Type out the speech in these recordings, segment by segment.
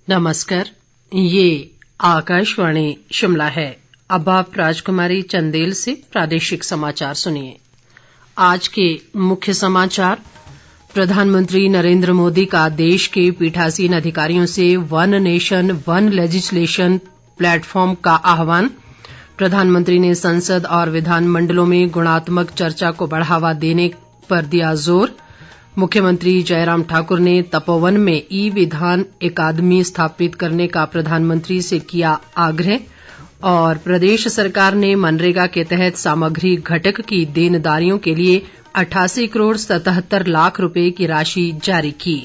नमस्कार, ये आकाशवाणी शिमला है। अब आप राजकुमारी चंदेल से प्रादेशिक समाचार सुनिए। आज के मुख्य समाचार। प्रधानमंत्री नरेंद्र मोदी का देश के पीठासीन अधिकारियों से one nation one legislation platform का आह्वान। प्रधानमंत्री ने संसद और विधानमंडलों में गुणात्मक चर्चा को बढ़ावा देने पर दिया जोर। मुख्यमंत्री जयराम ठाकुर ने तपोवन में ई विधान अकादमी स्थापित करने का प्रधानमंत्री से किया आग्रह। और प्रदेश सरकार ने मनरेगा के तहत सामग्री घटक की देनदारियों के लिए 88 करोड़ 77 लाख रुपए की राशि जारी की।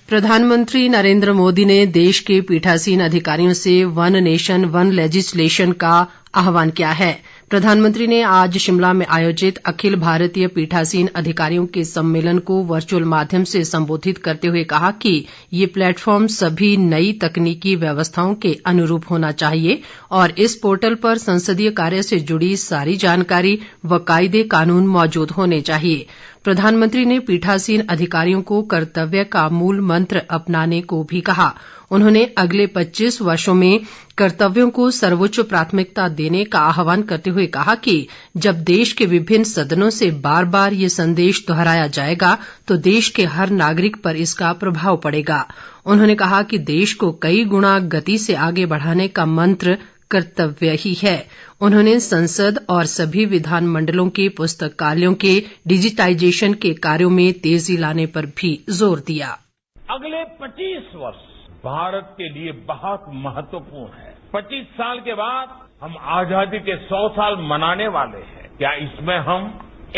प्रधानमंत्री नरेंद्र मोदी ने देश के पीठासीन अधिकारियों से वन नेशन वन लेजिस्लेशन का आह्वान किया है। प्रधानमंत्री ने आज शिमला में आयोजित अखिल भारतीय पीठासीन अधिकारियों के सम्मेलन को वर्चुअल माध्यम से संबोधित करते हुए कहा कि ये प्लेटफॉर्म सभी नई तकनीकी व्यवस्थाओं के अनुरूप होना चाहिए और इस पोर्टल पर संसदीय कार्य से जुड़ी सारी जानकारी व कायदे कानून मौजूद होने चाहिए। प्रधानमंत्री ने पीठासीन अधिकारियों को कर्तव्य का मूल मंत्र अपनाने को भी कहा। उन्होंने अगले 25 वर्षों में कर्तव्यों को सर्वोच्च प्राथमिकता देने का आह्वान करते हुए कहा कि जब देश के विभिन्न सदनों से बार बार ये संदेश दोहराया जाएगा तो देश के हर नागरिक पर इसका प्रभाव पड़ेगा। उन्होंने कहा कि देश को कई गुणा गति से आगे बढ़ाने का मंत्र कर्तव्य ही है। उन्होंने संसद और सभी विधानमंडलों के पुस्तकालयों के डिजिटाइजेशन के कार्यों में तेजी लाने पर भी जोर दिया। अगले 25 वर्ष भारत के लिए बहुत महत्वपूर्ण है। 25 साल के बाद हम आजादी के 100 साल मनाने वाले हैं। क्या इसमें हम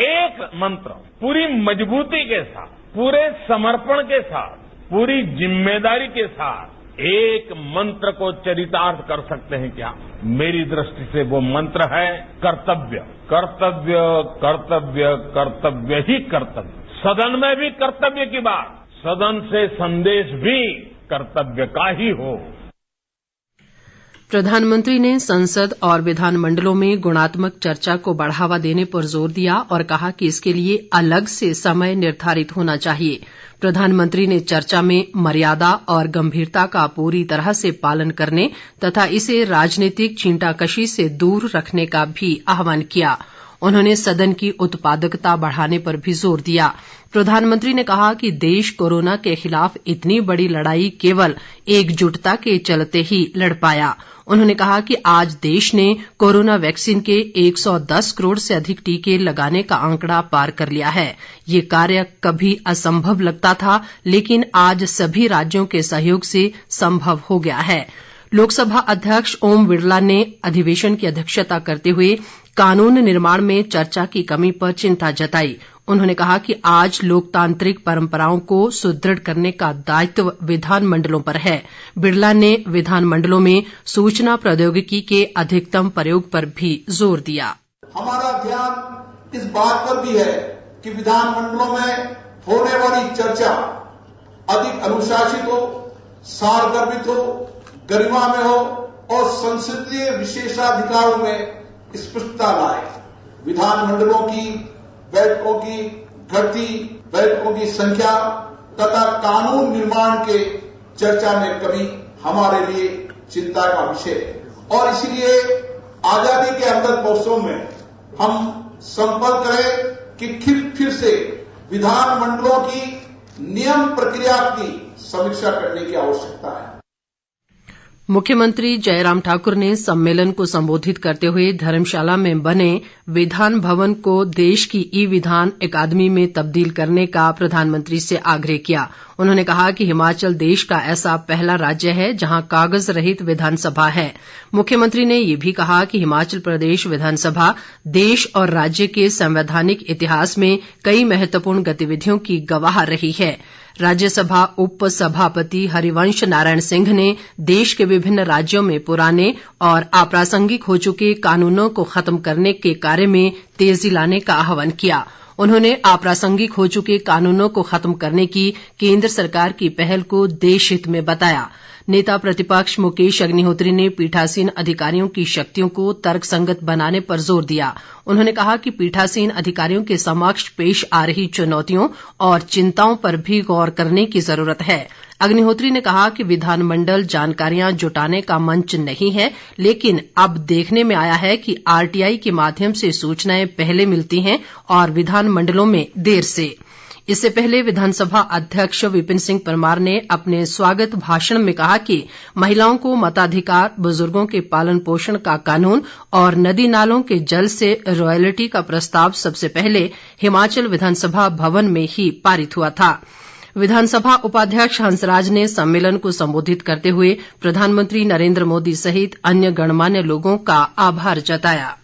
एक मंत्र पूरी मजबूती के साथ, पूरे समर्पण के साथ, पूरी जिम्मेदारी के साथ एक मंत्र को चरितार्थ कर सकते हैं क्या? मेरी दृष्टि से वो मंत्र है कर्तव्य। कर्तव्य कर्तव्य कर्तव्य ही कर्तव्य। सदन में भी कर्तव्य की बात, सदन से संदेश भी कर्तव्य का ही हो। प्रधानमंत्री ने संसद और विधानमंडलों में गुणात्मक चर्चा को बढ़ावा देने पर जोर दिया और कहा कि इसके लिए अलग से समय निर्धारित होना चाहिए। प्रधानमंत्री ने चर्चा में मर्यादा और गंभीरता का पूरी तरह से पालन करने तथा इसे राजनीतिक छींटाकशी से दूर रखने का भी आह्वान किया। उन्होंने सदन की उत्पादकता बढ़ाने पर भी जोर दिया। प्रधानमंत्री ने कहा कि देश कोरोना के खिलाफ इतनी बड़ी लड़ाई केवल एकजुटता के चलते ही लड़ पाया। उन्होंने कहा कि आज देश ने कोरोना वैक्सीन के 110 करोड़ से अधिक टीके लगाने का आंकड़ा पार कर लिया है। ये कार्य कभी असंभव लगता था, लेकिन आज सभी राज्यों के सहयोग से संभव हो गया है। लोकसभा अध्यक्ष ओम बिरला ने अधिवेशन की अध्यक्षता करते हुए कानून निर्माण में चर्चा की कमी पर चिंता जताई। उन्होंने कहा कि आज लोकतांत्रिक परंपराओं को सुदृढ़ करने का दायित्व विधानमंडलों पर है। बिरला ने विधानमंडलों में सूचना प्रौद्योगिकी के अधिकतम प्रयोग पर भी जोर दिया। हमारा ध्यान इस बात पर भी है कि विधानमंडलों में होने वाली चर्चा अधिक अनुशासित हो, सारगर्भित हो, गरिमा में हो और संसदीय विशेषाधिकारों में स्पष्टता लाए। विधानमंडलों की बैठकों की घटती बैठकों की संख्या तथा कानून निर्माण के चर्चा में कमी हमारे लिए चिंता का विषय है और इसलिए आजादी के अमृत महोत्सव में हम संकल्प करें कि फिर से विधानमंडलों की नियम प्रक्रिया की समीक्षा करने की आवश्यकता है। मुख्यमंत्री जयराम ठाकुर ने सम्मेलन को संबोधित करते हुए धर्मशाला में बने विधान भवन को देश की ई विधान अकादमी में तब्दील करने का प्रधानमंत्री से आग्रह किया। उन्होंने कहा कि हिमाचल देश का ऐसा पहला राज्य है जहां कागज रहित विधानसभा है। मुख्यमंत्री ने ये भी कहा कि हिमाचल प्रदेश विधानसभा देश और राज्य के संवैधानिक इतिहास में कई महत्वपूर्ण गतिविधियों की गवाह रही है। राज्यसभा उप सभापति हरिवंश नारायण सिंह ने देश के विभिन्न राज्यों में पुराने और अप्रासंगिक हो चुके कानूनों को खत्म करने के कार्य में तेजी लाने का आह्वान किया। उन्होंने अप्रासंगिक हो चुके कानूनों को खत्म करने की केंद्र सरकार की पहल को देशहित में बताया। नेता प्रतिपक्ष मुकेश अग्निहोत्री ने पीठासीन अधिकारियों की शक्तियों को तर्कसंगत बनाने पर जोर दिया। उन्होंने कहा कि पीठासीन अधिकारियों के समक्ष पेश आ रही चुनौतियों और चिंताओं पर भी गौर करने की जरूरत है। अग्निहोत्री ने कहा कि विधानमंडल जानकारियां जुटाने का मंच नहीं है, लेकिन अब देखने में आया है कि आरटीआई के माध्यम से सूचनाएं पहले मिलती हैं और विधानमंडलों में देर से। इससे पहले विधानसभा अध्यक्ष विपिन सिंह परमार ने अपने स्वागत भाषण में कहा कि महिलाओं को मताधिकार, बुजुर्गों के पालन पोषण का कानून और नदी नालों के जल से रॉयल्टी का प्रस्ताव सबसे पहले हिमाचल विधानसभा भवन में ही पारित हुआ था। विधानसभा उपाध्यक्ष हंसराज ने सम्मेलन को संबोधित करते हुए प्रधानमंत्री नरेंद्र मोदी सहित अन्य गणमान्य लोगों का आभार जताया।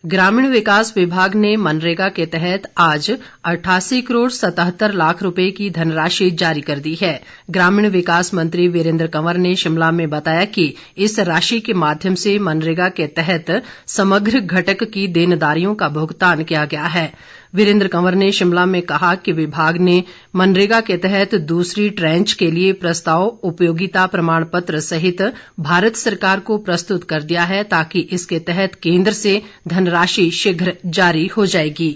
ग्रामीण विकास विभाग ने मनरेगा के तहत आज 88 करोड़ 77 लाख रुपए की धनराशि जारी कर दी है। ग्रामीण विकास मंत्री वीरेंद्र कंवर ने शिमला में बताया कि इस राशि के माध्यम से मनरेगा के तहत समग्र घटक की देनदारियों का भुगतान किया गया है। वीरेंद्र कंवर ने शिमला में कहा कि विभाग ने मनरेगा के तहत दूसरी ट्रेंच के लिए प्रस्ताव उपयोगिता प्रमाण पत्र सहित भारत सरकार को प्रस्तुत कर दिया है, ताकि इसके तहत केंद्र से धनराशि शीघ्र जारी हो जाएगी।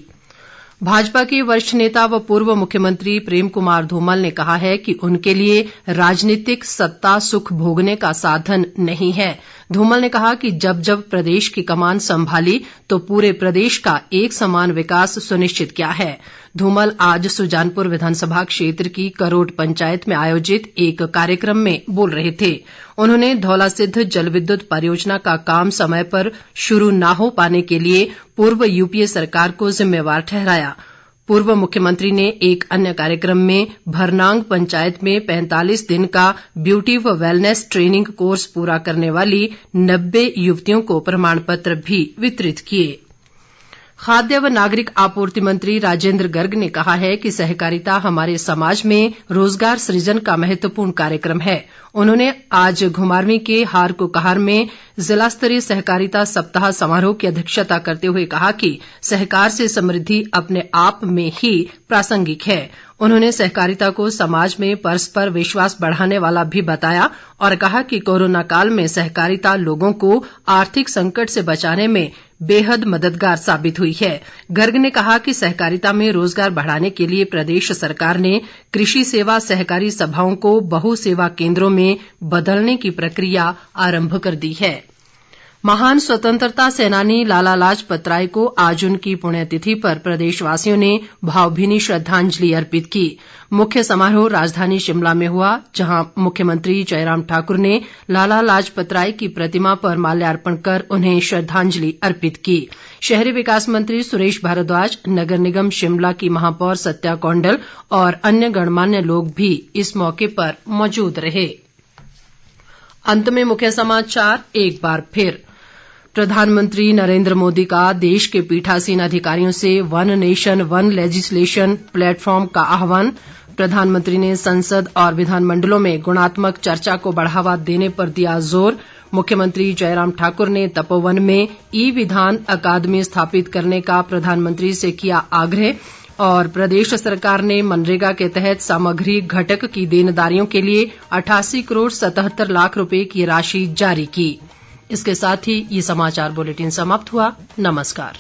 भाजपा के वरिष्ठ नेता व पूर्व मुख्यमंत्री प्रेम कुमार धूमल ने कहा है कि उनके लिए राजनीतिक सत्ता सुख भोगने का साधन नहीं है। धूमल ने कहा कि जब जब प्रदेश की कमान संभाली तो पूरे प्रदेश का एक समान विकास सुनिश्चित किया है। धूमल आज सुजानपुर विधानसभा क्षेत्र की करोट पंचायत में आयोजित एक कार्यक्रम में बोल रहे थे। उन्होंने धौलासिद्ध जल विद्युत परियोजना का काम समय पर शुरू न हो पाने के लिए पूर्व यूपीए सरकार को जिम्मेवार ठहराया। पूर्व मुख्यमंत्री ने एक अन्य कार्यक्रम में भरनांग पंचायत में 45 दिन का ब्यूटी व वेलनेस ट्रेनिंग कोर्स पूरा करने वाली 90 युवतियों को प्रमाण पत्र भी वितरित किए। खाद्य व नागरिक आपूर्ति मंत्री राजेंद्र गर्ग ने कहा है कि सहकारिता हमारे समाज में रोजगार सृजन का महत्वपूर्ण कार्यक्रम है। उन्होंने आज घुमारवीं के हार कुकहार में जिला स्तरीय सहकारिता सप्ताह समारोह की अध्यक्षता करते हुए कहा कि सहकार से समृद्धि अपने आप में ही प्रासंगिक है। उन्होंने सहकारिता को समाज में परस्पर विश्वास बढ़ाने वाला भी बताया और कहा कि कोरोना काल में सहकारिता लोगों को आर्थिक संकट से बचाने में बेहद मददगार साबित हुई है। गर्ग ने कहा कि सहकारिता में रोजगार बढ़ाने के लिए प्रदेश सरकार ने कृषि सेवा सहकारी सभाओं को बहु सेवा केंद्रों में बदलने की प्रक्रिया आरंभ कर दी है। महान स्वतंत्रता सेनानी लाला लाजपत राय को आज उनकी पुण्यतिथि पर प्रदेशवासियों ने भावभीनी श्रद्धांजलि अर्पित की। मुख्य समारोह राजधानी शिमला में हुआ, जहां मुख्यमंत्री जयराम ठाकुर ने लाला लाजपत राय की प्रतिमा पर माल्यार्पण कर उन्हें श्रद्धांजलि अर्पित की। शहरी विकास मंत्री सुरेश भारद्वाज, नगर निगम शिमला की महापौर सत्या कौंडल और अन्य गणमान्य लोग भी इस मौके पर मौजूद रहे। अंत में मुख्य समाचार एक बार फिर। प्रधानमंत्री नरेंद्र मोदी का देश के पीठासीन अधिकारियों से one nation one legislation platform का आह्वान। प्रधानमंत्री ने संसद और विधानमंडलों में गुणात्मक चर्चा को बढ़ावा देने पर दिया जोर। मुख्यमंत्री जयराम ठाकुर ने तपोवन में ई विधान अकादमी स्थापित करने का प्रधानमंत्री से किया आग्रह। और प्रदेश सरकार ने मनरेगा के तहत सामग्री घटक की देनदारियों के लिए 88 करोड़ 77 लाख रुपए की राशि जारी की। इसके साथ ही ये समाचार बुलेटिन समाप्त हुआ। नमस्कार।